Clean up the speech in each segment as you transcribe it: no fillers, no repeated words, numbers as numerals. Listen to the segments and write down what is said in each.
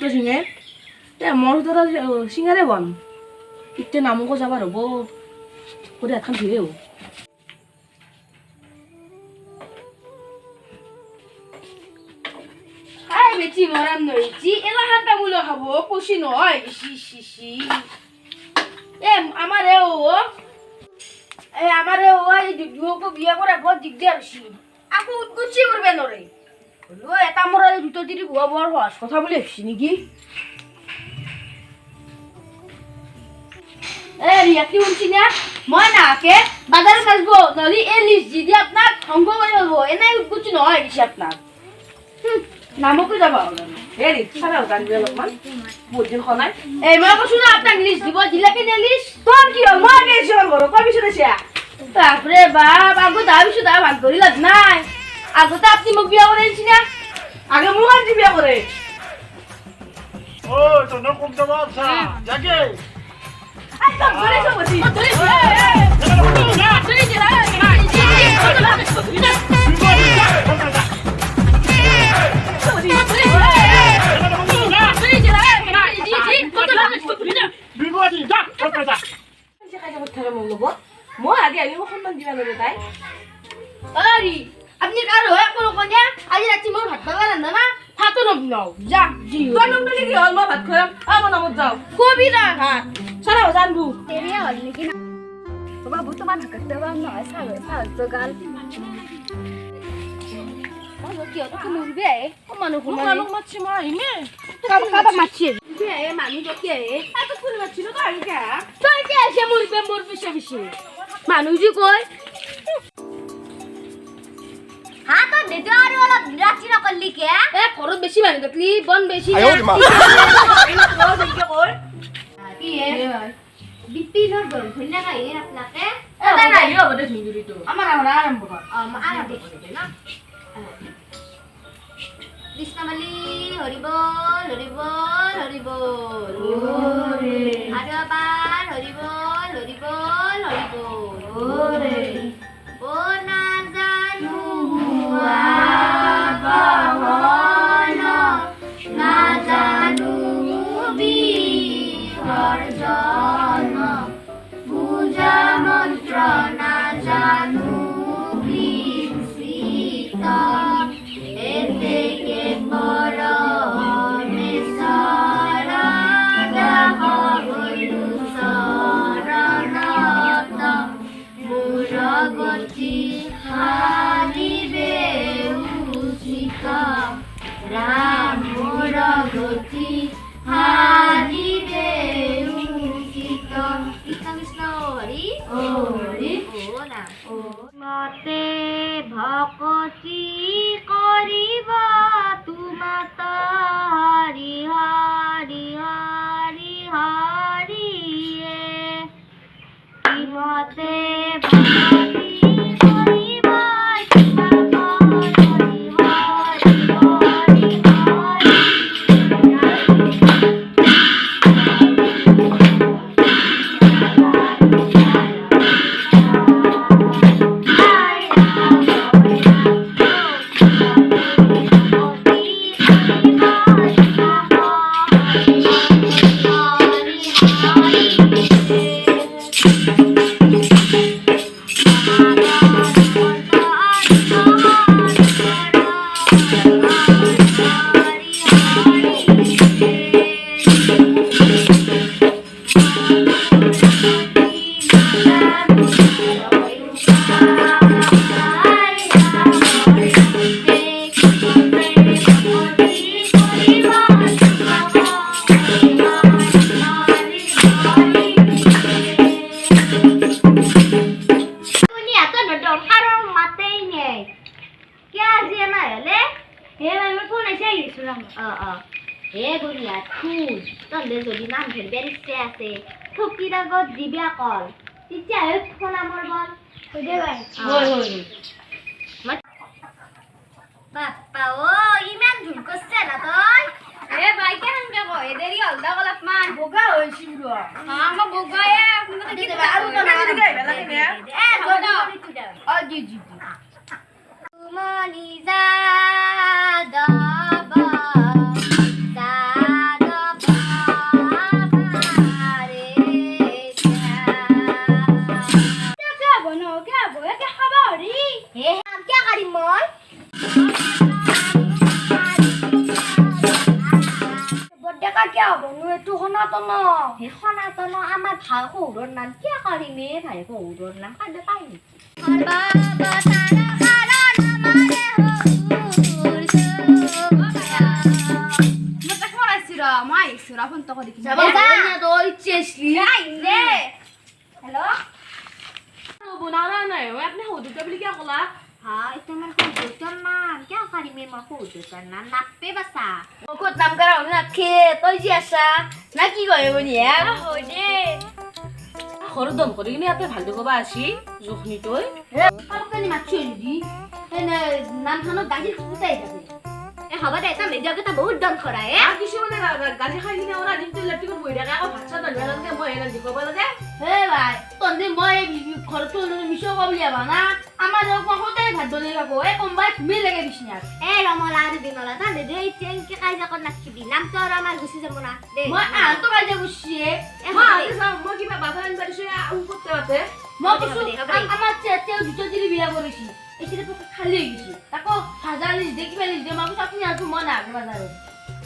দুটো সিঙে মোৰ ধৰা সিঙাৰে বন এতিয়া নামকো যাবাৰ হ'ব কৰি এখন ধীৰে হ'ব আই বেছি মৰাম নইছি এলা হাতা মুলো খাব খুশি নহয় সি আমারে ও এই দুগো বিয়া করে বহুত দিগদার হইছি আকু উৎকুচি করবে নরে ও এটা মোর দুটো দিদি বুয়া বড় হস কথা বলে হইছি নাকি এ রিয়া কি শুনছি না মই নাকে বাজারে কাজবো নলি এ লিস্ট যদি আপনার ধ্বংস করে হবো এনাই উৎকুচি নহয় হইছি আপনার নামকো যাবা হেৰি চালাও জানবে অলপমান বুদ্ধি খনাই এই মই কৈছো না আপোনাক লিষ্ট দিব জিলাপি নে লিষ্ট তোৰ কি হ'ল মই গেছো ঘৰ কই বিছৰে ছিয়া বাপৰে বাপ আগত আবিছো দা ভাগ ধৰি লাগ নাই আগতে আপনি মোক বিয়া কৰেছি না আগে মোক আজি বিয়া কৰে ও তো ন কোন যাবা আচ্ছা জাগে আই তো ধরে সবতি ধরে মই আগে আগে সন্মান দিবা নৰে তাই আৰি আপনি কার হয় কোন কোনে আজি রাতি মোর ভাত বালা রান্না না ভাতও নবনাও যা জি তোর নাম কি হল মই ভাত খাম আমো নামত যাও কবি না ভাত সারা জানবু তেরিয়া হল নাকি না বাবু তোমার হাতে বাম নয় সাগর সাগর গাল বাবু কি অত মুরবে ও মানুষ মাছি মাইনে কাম কাবা মাছি কে মানুষ কে এত ফুল মাছিল তো আগে কা তুই কে এসে মুরবে মোর বিষে মানুষই কই হ্যাঁ তো দেদো আর ওলা বিরাচি না করলি কে এ করত বেশি মানে দেখলি বন বেশি কি এ বিপিনৰ দল ধন্যা গাই আপনাকে এটা নাই হ'ব দে সুন্দৰী তো আমাৰ আৰম্ভ কৰ আরা দেখতে না কৃষ্ণমালি হরিবল হরিবল হরিবল ওরে আরে আবার হরিবল হরিবল হরিবল ওরে ও না জানু আবাহন না জানু বিসর্জন পূজা মন্ত্র না জানু বিস্মৃত এতে কে বড় মেসরা হইলু শরণত মুরগতি হারিবে উচিত রাম মুরগতি হারিবে উচিত কৃষ্ণ হরি হরি ও না ও মতে ভকতি করিবা তুমাত হরি হরি হরি হরি মতে ভকতি করিবা তুমাত হরি হরি হরি হরি যদি নাম ধরবে ইচ্ছে আছে ঠকির আগত দিবা কল তেতিয়া ফোন আমার বল দে ভাই বাপ্পা ও ইমান ভুল করছে না তুই এ ভাই কেন কই এদেরই অলদা গলাপ মান বোগা হইছি পুরো আমার বোগা এ আপনাকে দিতে আর তো না দিতে লাগে নে এ জোড়া ও জি জি মনি যা দাবা সনাতন হে সনাতন আমার ভাই সৌৰৰ নাম কিয় কৰিমে ভাই সৌৰৰ নাম কাইলৈ পাই নেকি মই আহিছো ফোন তো কৰি যাব না তো ইচ্ছে আসলি হেল্ল' বনানা নাই আপনি হদুটা বলি কি কলা হয় তোমাৰ সৌৰৰ নাম কিয় কৰিমে মই সৌৰৰ নাম নাপে বাছা ক'ত নাম কৰা হ'ল নাথে তই যি আছা না কি কয় বনি হয় দে ঘৰত দম কৰি কিনে ইয়াতে ভালটো ক'বা আসি জখনি তই পাপকানি মাছি দি এনে নামখানত গাড়ী ফুটাই থাকে হ'ব দে তাৰ মেডিয়াকে বহুত দম কৰা আর কিছুমানে গাড়ী খাই কিনে ওরা দিনটো ইলেক্ট্ৰিকত বহি থাকে আকৌ ভাত চাত ৰান্ধিব লাগে মই এনে দিব লাগে হে ভাই তহঁতে মই ঘৰতো মিছ কবলি আবা না আমাৰ সদায় ভাত বনাই খাব এই কোনোবাই ঘুমি লাগে বিচনাত ৰমলা আৰু বিমলা তাহলে দে এনেকে কাজিয়া কৰি নাচিবি নামটো আৰু আমাৰ গুচি যাব না দে মই আনটো কাজিয়া গুচিয়ে মই কিবা বাধা আনিব দিছো করতে পাতে মই কৈছো আমাৰ তেল দুটো দিলি বিয়া কৰিছি এতিয়া তো খালি হৈ গৈছে তাকো হাজাৰ লিজ দে কিবা লিজ দে মই কৈছো আপুনি আৰু মই নাগে বাজাৰত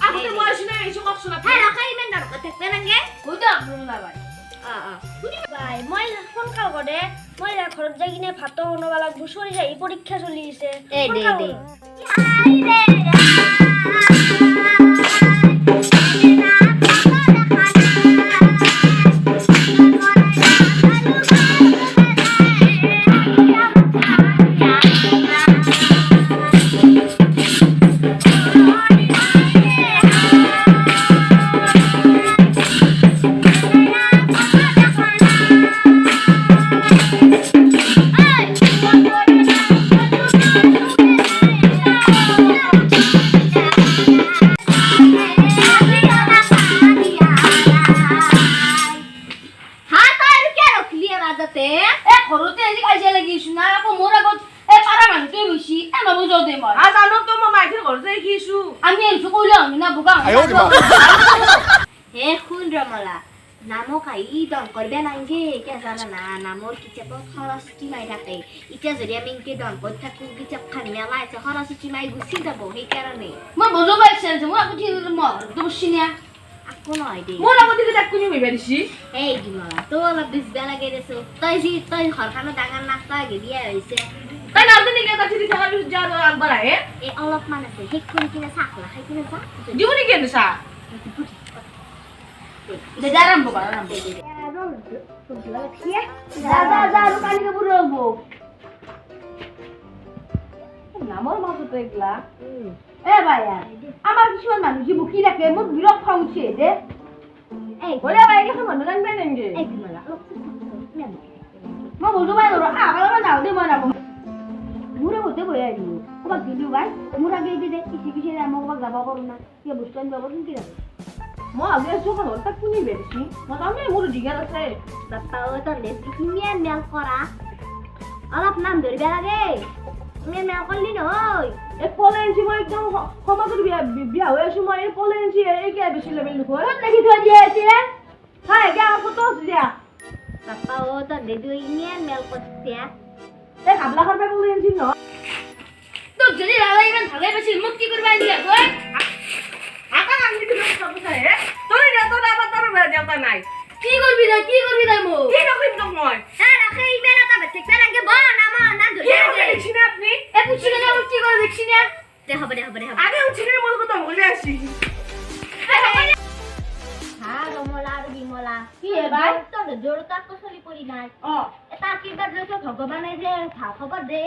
আগতে মই আছো না এইছো ককচোন হে ৰাখা ইমান দৰকাৰ থাকবে নাগে হয়তো আপুনি না ভাই বাই মই ফোন কাল কৰে মই ঘৰত যাই কিনে ভাত বনাব লাগব চলি যাই পৰীক্ষা চলি আছে এই দে দে নামক আহি দম করবে নাগে কে জানা না নামর কিতাব খরচ টিমাই থাকে ইটা যদি আমি ইনকে দম করে থাকু কিতাব খান মেলা আছে খরচ টিমাই গুছি যাব সেই কারণে মই বুঝো পাইছে যে মই আপনি মই দবছিনিয়া আকো নয় দে মোৰ আগতে কি তাক কোনি মিবা দিছি এই দিমলা তো অলপ বিজবা লাগে দেছো তই ঘরখানো ডাঙৰ নাস্তা আগে দিয়া হইছে তাই নাজনি কে তাতি দি থাকা যা আগবার আহে এই অলপ মান আছে হেক কৰি কিনে চাকলা খাই কিনে যা দিবনি কেন সা দে জারাম বাবা আরাম দে যা কালিকে পুরো হবো নামর মাছ তো এগুলা এ ভাইয়া আমার কিছুমান মানুষ যে মুখি রাখে মোর বিরক্ত খাউছে যে এই বলে ভাই কে মন রাখবে নাকি এই দিমলা মই বুঝো ভাই ধরো আবার নাও দে মই নাও মুরে হতে বই আইনি ওবা ভিডিও ভাই মুরা গে দে কিছু কিছু আমি ওবা যাব করু না কি বুঝতো আমি বাবা কি রাখে মই আগে যখন ওটা কোনি বেশি মই আমি মোর জিগার আছে বাপ্পা ও তো লেসি কিমিয়া মেল করা অলপ নাম ধরবে লাগে মেল করলি নয় এ পলেনছি মই একদম সমাজৰ বিয়া হৈ আছো মই এই পলেনছি এই কি বেছি লেভেল নকয় ক'ত লাগি থৈ দিয়া এতিয়া হাই গা ফটো আছে দিয়া বাপ্পা ও তো দেদু ইমিয়া মেল করতে এই হাবলা করবে পলেনছি ন তো যদি লালা ইমান ভালে বেছি মোক কি করবা দিয়া কই আকা আমি তুমি সব চাই তোরে তো আবার তোর দেওতা নাই কি করবি না মো কি নকরিম তো মই হ্যাঁ রাখে ইমেল তা বেতে লাগে বল না ধরে দেখছি না আপনি এ পুছি কেন উঠি করে দেখছি না দে হবে আগে উঠি কেন মন কথা বলে আসি হ্যাঁ রমলা আর বিমলা কি হে ভাই তো জোর তো কসলি পড়ি নাই এটা কি বাদ রেখে ভগবানে যে খবর দে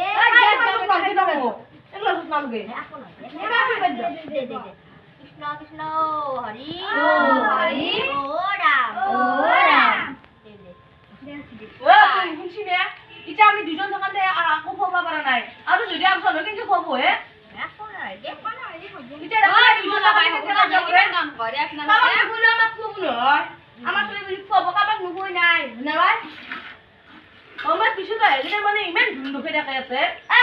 এগুলো নামগে এখন দে কৃষ্ণ কৃষ্ণ হরি হরি ও রাম তুই বুঝছি না এটা আমি দুজন দোকানে আকো খোবা পারা নাই আর যদি আমছন কিন্তু খবো হে এখন আর দেখো না এই হবো এটা দুজন লাগাই খেলা যাবে কাম করে আপনারা বাবা বলে আমার খুব নয় আমার তো বলি খবো কাবাক নকই নাই না ভাই আমার কিছু তো এখানে মানে ইমান ধুকে দেখা আছে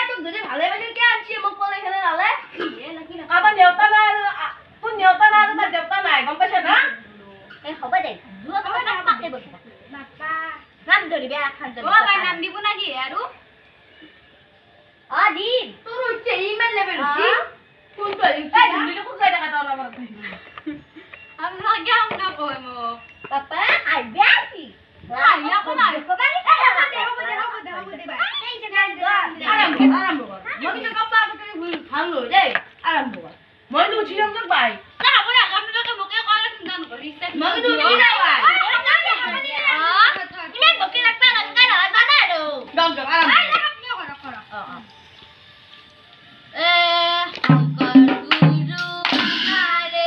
তুই যদি ভালো ভালো কি আনছি মোক বলে এখানে নালে এ নাকি না কাবা নেওতা না কোন নেওতা না আর দেবতা নাই গম পাইছ না এই হবে দে দুয়া তো না পাকে বসে নাকা নাম ধরিবে খান ধরিবে ও ভাই নাম দিব নাকি আরু দি তোর হচ্ছে ইমেল লেভেল হচ্ছে কোন তো এই দিলে কোন জায়গা টাকা দাও আমার আমরা কেমন না কইমো ভালো দেই আরাম হবা মই তো উঠি যাম তোৰ বাই না হ'ব না আপোনালোকে মোকে কলে চিন্তা নকৰি মই তো উঠি যাম বাই ইমান বকি লাগবা লাগবা নহয় জানা আৰু দম দম আরাম শংকৰ গুৰু আৰে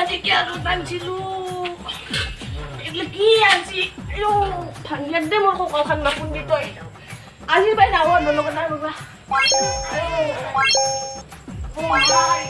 আজি কি আৰু টানছিলো এগুলো কি আছি আইও ভাঙিয়ার দে মোর কখন না পুন্ডি তই আজি পাই না ওর লগত না রুবা আইও ও ভাই